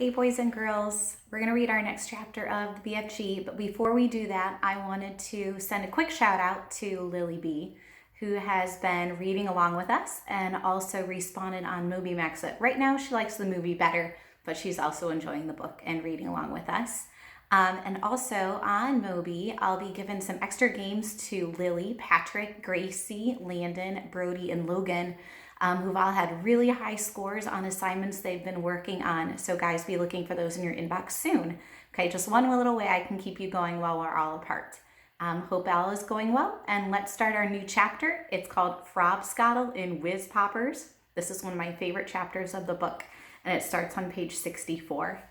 Hey boys and girls, we're going to read our next chapter of the BFG, but before we do that, I wanted to send a quick shout out to Lily B, who has been reading along with us and also responded on Moby Max that right now she likes the movie better, but she's also enjoying the book and reading along with us. And also on Moby, I'll be giving some extra games to Lily, Patrick, Gracie, Landon, Brody, and Logan, who've all had really high scores on assignments they've been working on. So guys, be looking for those in your inbox soon. Okay, just one little way I can keep you going while we're all apart. Hope all is going well, and let's start our new chapter. It's called Frobscottle in Whizpoppers. This is one of my favorite chapters of the book, and it starts on page 64.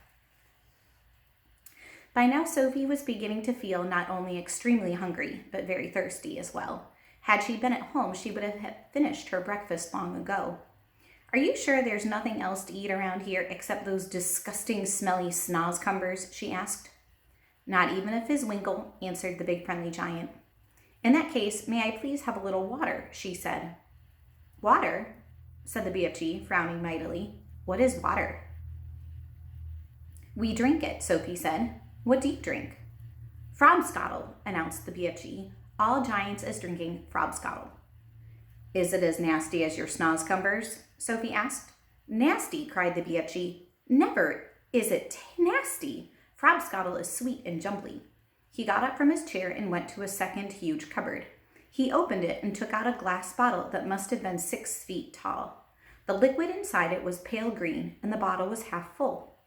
By now, Sophie was beginning to feel not only extremely hungry, but very thirsty as well. Had she been at home, she would have finished her breakfast long ago. Are you sure there's nothing else to eat around here except those disgusting, smelly snozcumbers? She asked. Not even a fizzwinkle, answered the big friendly giant. In that case, may I please have a little water? She said. Water? Said the BFG, frowning mightily. What is water? We drink it, Sophie said. What do you drink? Frobscottle, announced the BFG. All giants is drinking Frobscottle. Is it as nasty as your snozcumbers? Sophie asked. Nasty, cried the BFG. Never is it nasty. Frobscottle is sweet and jumbly. He got up from his chair and went to a second huge cupboard. He opened it and took out a glass bottle that must have been 6 feet tall. The liquid inside it was pale green, and the bottle was half full.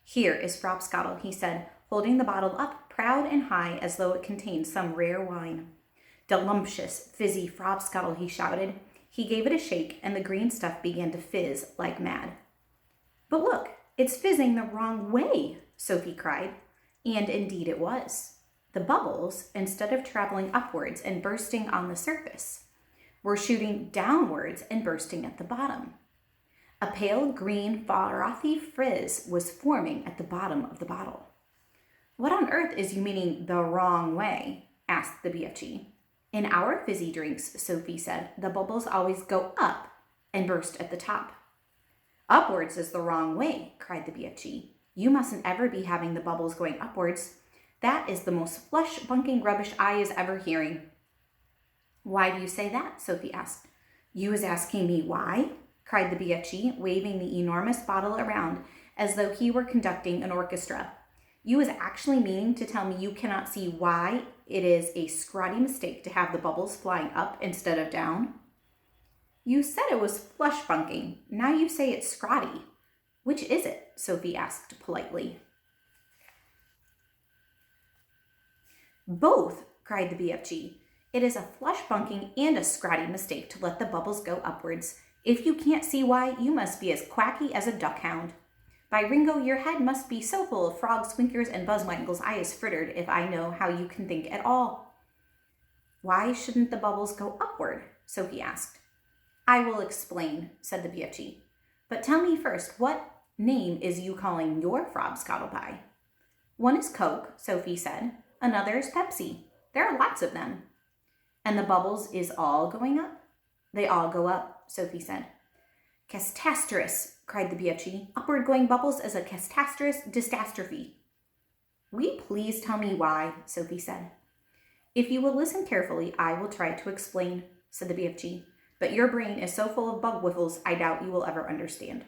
Here is Frobscottle, he said, holding the bottle up proud and high as though it contained some rare wine. Delumptious, fizzy Frobscottle, he shouted. He gave it a shake, and the green stuff began to fizz like mad. But look, it's fizzing the wrong way, Sophie cried. And indeed it was. The bubbles, instead of traveling upwards and bursting on the surface, were shooting downwards and bursting at the bottom. A pale green, frothy frizz was forming at the bottom of the bottle. What on earth is you meaning the wrong way? Asked the BFG. In our fizzy drinks, Sophie said, the bubbles always go up and burst at the top. Upwards is the wrong way, cried the BFG. You mustn't ever be having the bubbles going upwards. That is the most flesh-bunking rubbish I is ever hearing. Why do you say that? Sophie asked. You is asking me why? Cried the BFG, waving the enormous bottle around as though he were conducting an orchestra. You is actually meaning to tell me you cannot see why it is a scrawny mistake to have the bubbles flying up instead of down? You said it was flesh-bunking. Now you say it's scrawny. Which is it? Sophie asked politely. Both, cried the BFG. It is a flesh-bunking and a scrawny mistake to let the bubbles go upwards. If you can't see why, you must be as quacky as a duckhound. By Ringo, your head must be so full of frogs, winkers, and buzzwangles I is frittered if I know how you can think at all. Why shouldn't the bubbles go upward? Sophie asked. I will explain, said the BFG. But tell me first, what name is you calling your Frobscottle by? One is Coke, Sophie said. Another is Pepsi. There are lots of them. And the bubbles is all going up? They all go up, Sophie said. Castasterous, cried the BFG. Upward going bubbles is a castasterous dystastrophe. Will you please tell me why? Sophie said. If you will listen carefully, I will try to explain, said the BFG. But your brain is so full of bug whiffles, I doubt you will ever understand.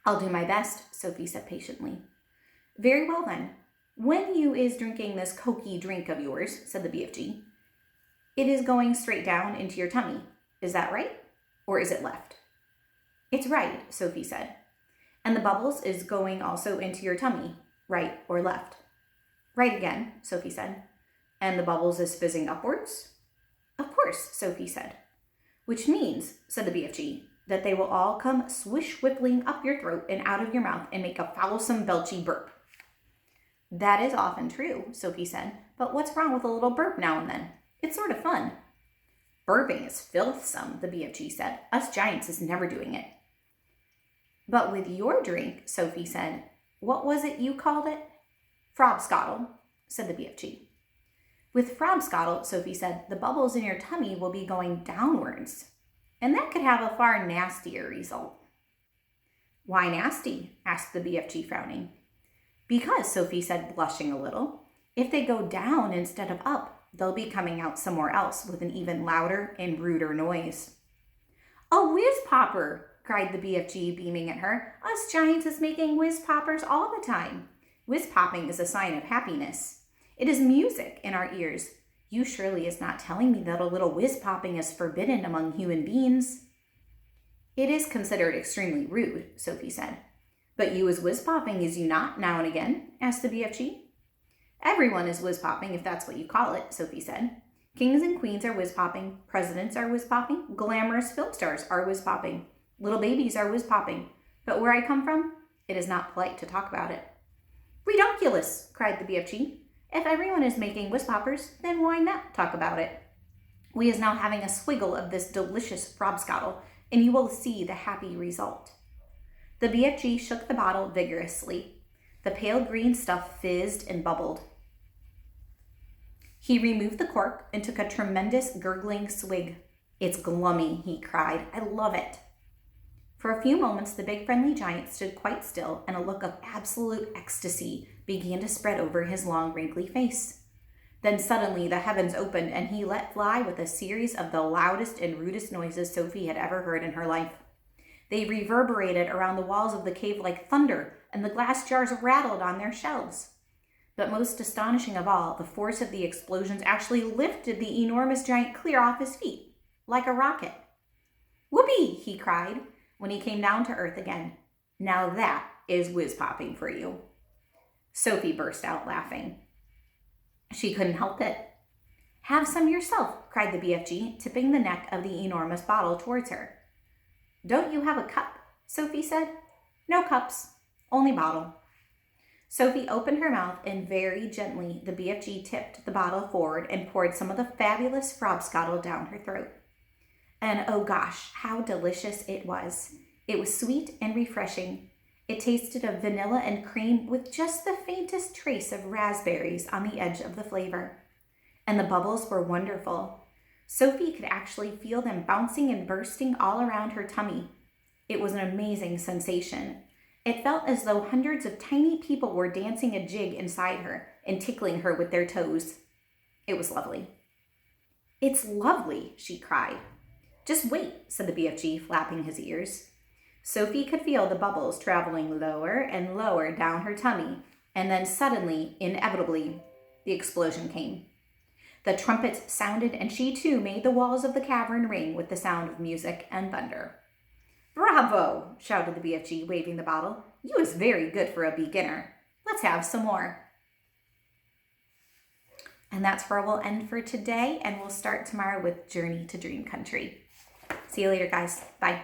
I'll do my best, Sophie said patiently. Very well then. When you is drinking this cokey drink of yours, said the BFG, it is going straight down into your tummy. Is that right? Or is it left? It's right, Sophie said. And the bubbles is going also into your tummy, right or left? Right again, Sophie said. And the bubbles is fizzing upwards? Of course, Sophie said. Which means, said the BFG, that they will all come swish-whiffling up your throat and out of your mouth and make a foulsome belchy burp. That is often true, Sophie said, but what's wrong with a little burp now and then? It's sort of fun. Burping is filthsome, the BFG said. Us giants is never doing it. But with your drink, Sophie said, what was it you called it? Frobscottle, said the BFG. With Frobscottle, Sophie said, the bubbles in your tummy will be going downwards, and that could have a far nastier result. Why nasty? Asked the BFG, frowning. Because, Sophie said, blushing a little, if they go down instead of up, they'll be coming out somewhere else with an even louder and ruder noise. A whiz-popper, cried the BFG, beaming at her. Us giants is making whiz-poppers all the time. Whiz-popping is a sign of happiness. It is music in our ears. You surely is not telling me that a little whiz-popping is forbidden among human beings. It is considered extremely rude, Sophie said. But you is whiz-popping, is you not, now and again? Asked the BFG. Everyone is whiz-popping, if that's what you call it, Sophie said. Kings and queens are whiz-popping, presidents are whiz-popping, glamorous film stars are whiz-popping, little babies are whiz-popping. But where I come from, it is not polite to talk about it. Redunculous, cried the BFG. If everyone is making whiz-poppers, then why not talk about it? We is now having a swiggle of this delicious Frobscottle, and you will see the happy result. The BFG shook the bottle vigorously. The pale green stuff fizzed and bubbled. He removed the cork and took a tremendous gurgling swig. It's glummy, he cried. I love it. For a few moments, the big friendly giant stood quite still, and a look of absolute ecstasy began to spread over his long, wrinkly face. Then suddenly the heavens opened, and he let fly with a series of the loudest and rudest noises Sophie had ever heard in her life. They reverberated around the walls of the cave like thunder, and the glass jars rattled on their shelves. But most astonishing of all, the force of the explosions actually lifted the enormous giant clear off his feet, like a rocket. Whoopee, he cried, when he came down to earth again. Now that is whiz-popping for you. Sophie burst out laughing. She couldn't help it. Have some yourself, cried the BFG, tipping the neck of the enormous bottle towards her. Don't you have a cup? Sophie said. No cups, only bottle. Sophie opened her mouth, and very gently the BFG tipped the bottle forward and poured some of the fabulous Frobscottle down her throat. And oh gosh, how delicious it was. It was sweet and refreshing. It tasted of vanilla and cream with just the faintest trace of raspberries on the edge of the flavor. And the bubbles were wonderful. Sophie could actually feel them bouncing and bursting all around her tummy. It was an amazing sensation. It felt as though hundreds of tiny people were dancing a jig inside her and tickling her with their toes. It was lovely. It's lovely, she cried. Just wait, said the BFG, flapping his ears. Sophie could feel the bubbles traveling lower and lower down her tummy, and then suddenly, inevitably, the explosion came. The trumpets sounded, and she too made the walls of the cavern ring with the sound of music and thunder. Bravo, shouted the BFG, waving the bottle. You is very good for a beginner. Let's have some more. And that's where we'll end for today, and we'll start tomorrow with Journey to Dream Country. See you later, guys. Bye.